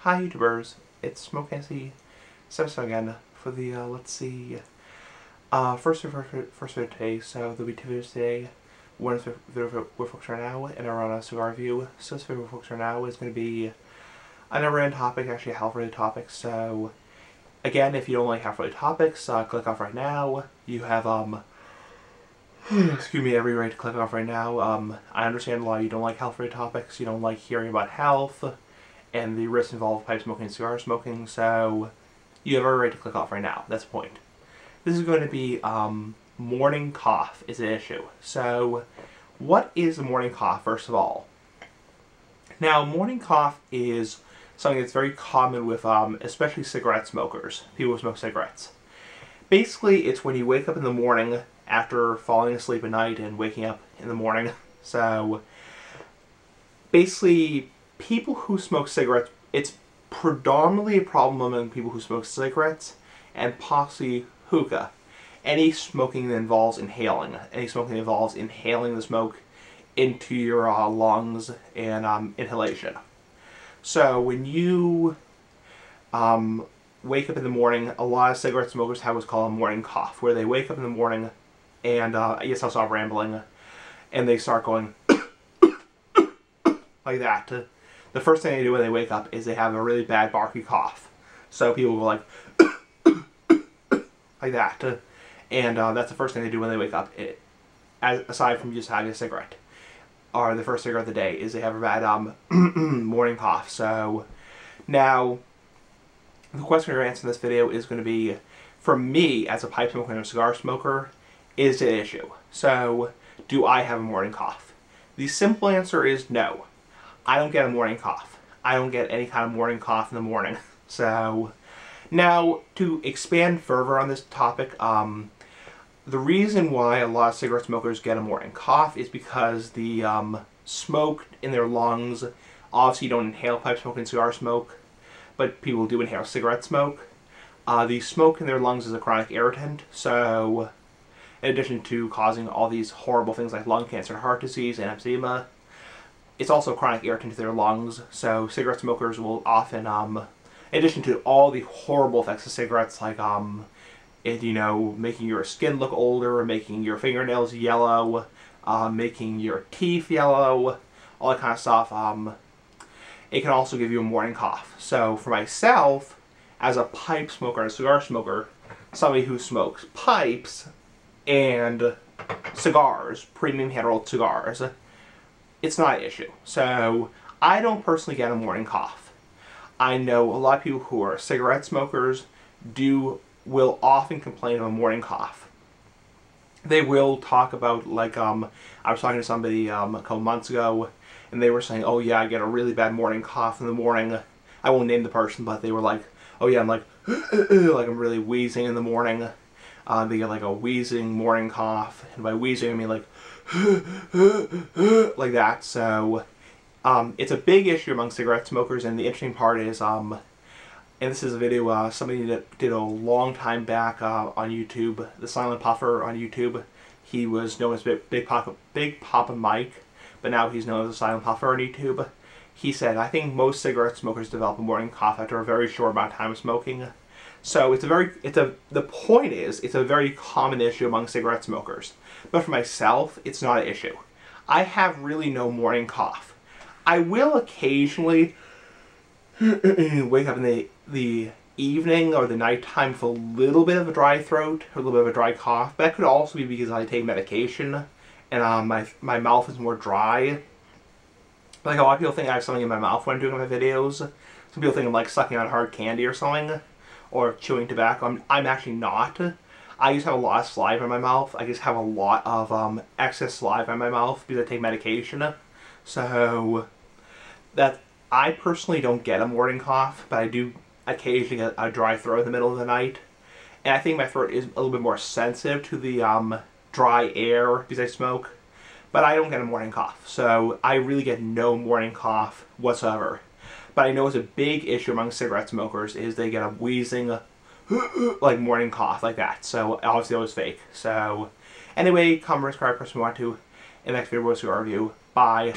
Hi YouTubers, it's Smoke Nancy Simpson again for the, let's see, first video today. So there'll be two videos today. One is the video we're focusing on now, and around a cigar review. So this video we're focusing on now is going to be a never-ending topic, actually a health-related topic. So again, if you don't like health-related topics, click off right now. You have, excuse me, every right to click off right now. I understand a lot of you don't like health-related topics, you don't like hearing about health and the risks involved with pipe smoking and cigar smoking, so you have every right to click off right now. That's the point. This is going to be morning cough is an issue. So what is a morning cough, first of all? Now, morning cough is something that's very common with especially cigarette smokers, people who smoke cigarettes. Basically, it's when you wake up in the morning after falling asleep at night and waking up in the morning. So basically, people who smoke cigarettes, it's predominantly a problem among people who smoke cigarettes and possibly hookah. Any smoking that involves inhaling. Any smoking that involves inhaling the smoke into your lungs and inhalation. So when you wake up in the morning, a lot of cigarette smokers have what's called a morning cough, where they wake up in the morning and, yes, I'll stop rambling, and they start going like that. The first thing they do when they wake up is they have a really bad barky cough. So people go like like that. And that's the first thing they do when they wake up, aside from just having a cigarette. Or the first cigarette of the day is they have a bad morning cough. So now, the question we're going to answer in this video is going to be, for me as a pipe smoker and a cigar smoker, is it an issue? So, do I have a morning cough? The simple answer is no. I don't get a morning cough. I don't get any kind of morning cough in the morning. So, now, to expand further on this topic, the reason why a lot of cigarette smokers get a morning cough is because the smoke in their lungs, obviously you don't inhale pipe smoke and cigar smoke, but people do inhale cigarette smoke. The smoke in their lungs is a chronic irritant, so in addition to causing all these horrible things like lung cancer, heart disease, and emphysema, it's also a chronic irritant to their lungs. So cigarette smokers will often, in addition to all the horrible effects of cigarettes, like making your skin look older, making your fingernails yellow, making your teeth yellow, all that kind of stuff, it can also give you a morning cough. So for myself, as a pipe smoker and a cigar smoker, somebody who smokes pipes and cigars, premium hand-rolled cigars, it's not an issue. So I don't personally get a morning cough. I know a lot of people who are cigarette smokers will often complain of a morning cough. They will talk about, like, I was talking to somebody a couple months ago, and they were saying, oh yeah, I get a really bad morning cough in the morning. I won't name the person, but they were like, oh yeah, I'm like, like I'm really wheezing in the morning. They get like a wheezing morning cough, and by wheezing I mean like like that. So it's a big issue among cigarette smokers, and the interesting part is, and this is a video somebody that did a long time back on YouTube, the Silent Puffer on YouTube. He was known as Big Papa Mike, but now he's known as the Silent Puffer on YouTube. He said, I think most cigarette smokers develop a morning cough after a very short amount of time of smoking. So the point is, it's a very common issue among cigarette smokers. But for myself, it's not an issue. I have really no morning cough. I will occasionally wake up in the evening or the nighttime with a little bit of a dry throat, or a little bit of a dry cough. But that could also be because I take medication and my mouth is more dry. Like, a lot of people think I have something in my mouth when I'm doing my videos. Some people think I'm like sucking on hard candy or something, or chewing tobacco. I'm actually not. I just have a lot of saliva in my mouth. I just have a lot of excess saliva in my mouth because I take medication. So that I personally don't get a morning cough, but I do occasionally get a dry throat in the middle of the night. And I think my throat is a little bit more sensitive to the dry air because I smoke. But I don't get a morning cough, so I really get no morning cough whatsoever. But I know it's a big issue among cigarette smokers is they get a wheezing, like, morning cough like that. So obviously it was fake. So anyway, comment, subscribe, press if you want to. In the next video, we'll see our review. Bye.